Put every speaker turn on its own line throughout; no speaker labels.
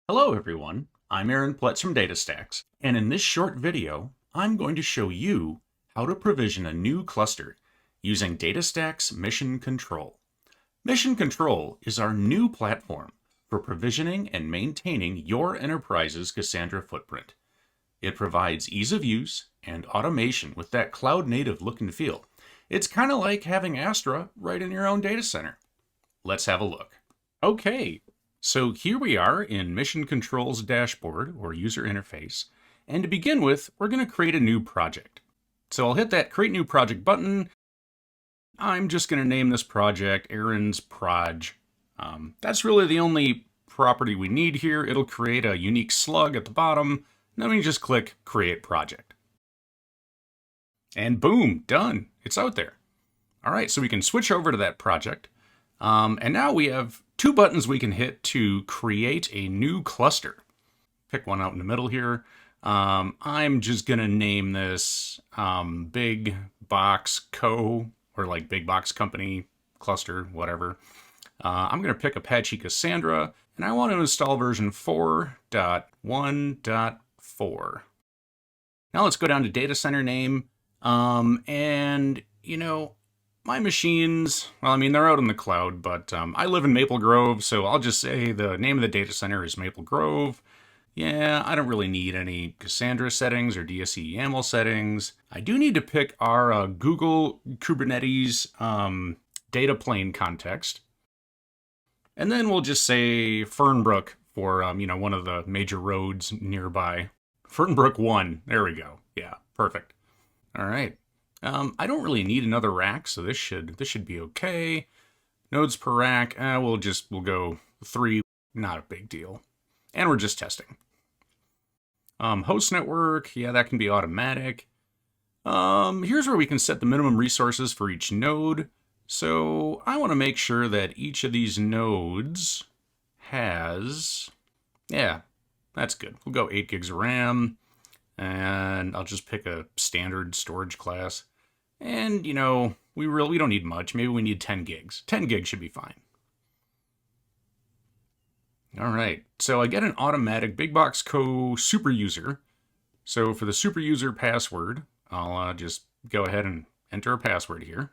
Hello everyone, I'm Ploetz from DataStax, and in this short video, I'm going to show you how to provision a new cluster using DataStax Mission Control. Mission Control is our new platform for provisioning and maintaining your enterprise's Cassandra footprint. It provides ease of use and automation with that cloud-native look and feel. It's kind of like having Astra right in your own data center. Let's have a look. Okay, so here we are in Mission Control's dashboard or user interface. And to begin with, we're going to create a new project. So I'll hit that Create New Project button. I'm just going to name this project Aaron's Proj. That's really the only property we need here. It'll create a unique slug at the bottom. Then we just click Create Project. And boom, done. It's out there. All right, so we can switch over to that project. And now we have two buttons we can hit to create a new cluster. Pick one out in the middle here. I'm just going to name this Big Box Co. or like Big Box Company cluster, whatever. I'm going to pick Apache Cassandra, and I want to install version 4.1.4. Now let's go down to data center name. And, my machines, well, they're out in the cloud, but I live in Maple Grove, so I'll just say the name of the data center is Maple Grove. Yeah, I don't really need any Cassandra settings or DSE YAML settings. I do need to pick our Google Kubernetes data plane context. And then we'll just say Fernbrook for, one of the major roads nearby. Fernbrook 1, there we go. Yeah, perfect. All right. I don't really need another rack, so this should be okay. Nodes per rack, we'll go 3, not a big deal. And we're just testing. Host network, yeah, that can be automatic. Here's where we can set the minimum resources for each node. So I want to make sure that each of these nodes has, yeah, that's good. We'll go 8 gigs of RAM. And I'll just pick a standard storage class. And, we don't need much. Maybe we need 10 gigs. 10 gigs should be fine. All right, so I get an automatic Big Box Co. super user. So for the super user password, I'll just go ahead and enter a password here.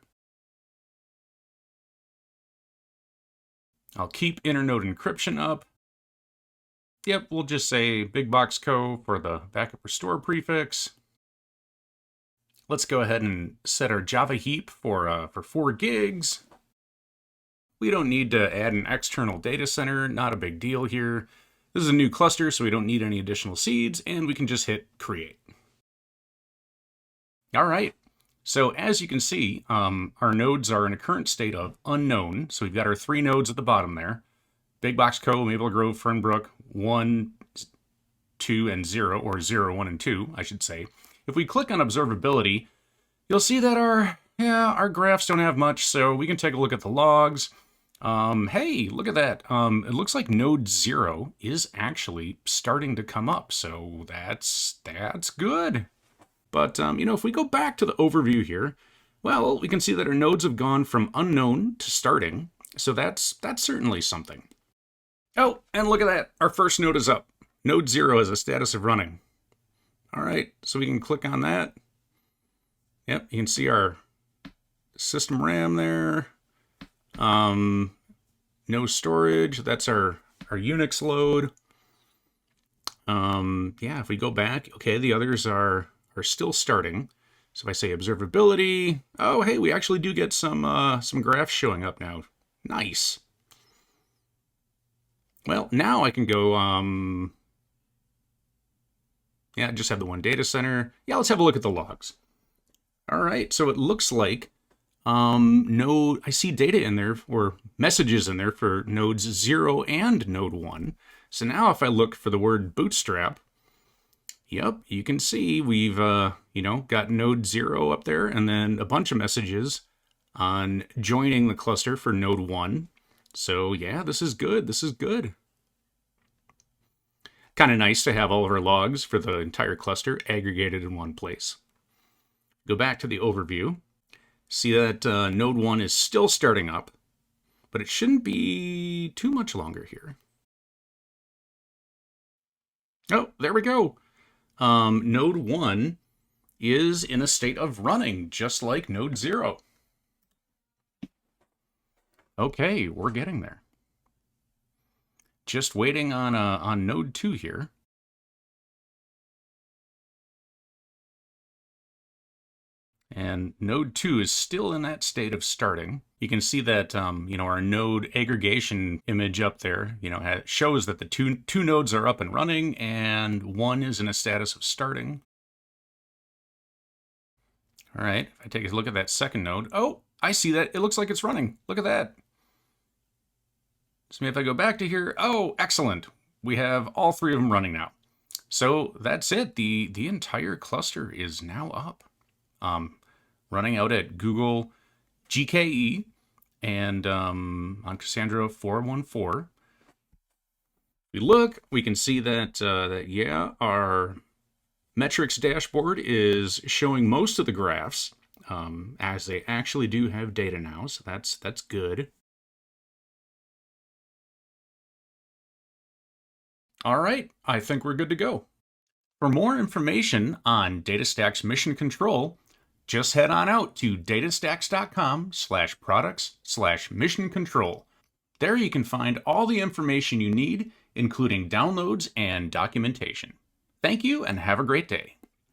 I'll keep internode encryption up. Yep, we'll just say Big Box Co. for the backup restore prefix. Let's go ahead and set our Java heap for 4 gigs. We don't need to add an external data center, not a big deal here. This is a new cluster, so we don't need any additional seeds, and we can just hit create. All right, so as you can see, our nodes are in a current state of unknown. So we've got our 3 nodes at the bottom there. Big Box Co., Maple Grove, Fernbrook, 1, 2, and 0, or 0, 1, and 2, I should say. If we click on observability, you'll see that our graphs don't have much, so we can take a look at the logs. Hey, look at that. It looks like node 0 is actually starting to come up, so that's good. But, if we go back to the overview here, well, we can see that our nodes have gone from unknown to starting, so that's certainly something. Oh, and look at that. Our first node is up. Node 0 has a status of running. All right, so we can click on that. Yep, you can see our system RAM there. No storage, that's our Unix load. Yeah, if we go back, okay, the others are still starting. So if I say observability, oh, hey, we actually do get some graphs showing up now. Nice. Well, now I can go, yeah, just have the one data center. Yeah, let's have a look at the logs. All right, so it looks like I see data in there, or messages in there for nodes 0 and node 1. So now if I look for the word bootstrap, yep, you can see we've, got node 0 up there, and then a bunch of messages on joining the cluster for node 1. So yeah, this is good. This is good. Kind of nice to have all of our logs for the entire cluster aggregated in one place. Go back to the overview. See that node 1 is still starting up, but it shouldn't be too much longer here. Oh, there we go. Node 1 is in a state of running, just like node 0. Okay, we're getting there. Just waiting on node 2 here. And node 2 is still in that state of starting. You can see that, our node aggregation image up there, shows that the two nodes are up and running and one is in a status of starting. All right, if I take a look at that second node, oh, I see that. It looks like it's running. Look at that. So if I go back to here, oh, excellent. We have all three of them running now. So that's it. The entire cluster is now up. Running out at Google GKE and on Cassandra 414. We look, we can see that, our metrics dashboard is showing most of the graphs, as they actually do have data now, so that's good. All right, I think we're good to go. For more information on DataStax Mission Control, just head on out to datastax.com/products/mission control. There you can find all the information you need, including downloads and documentation. Thank you and have a great day.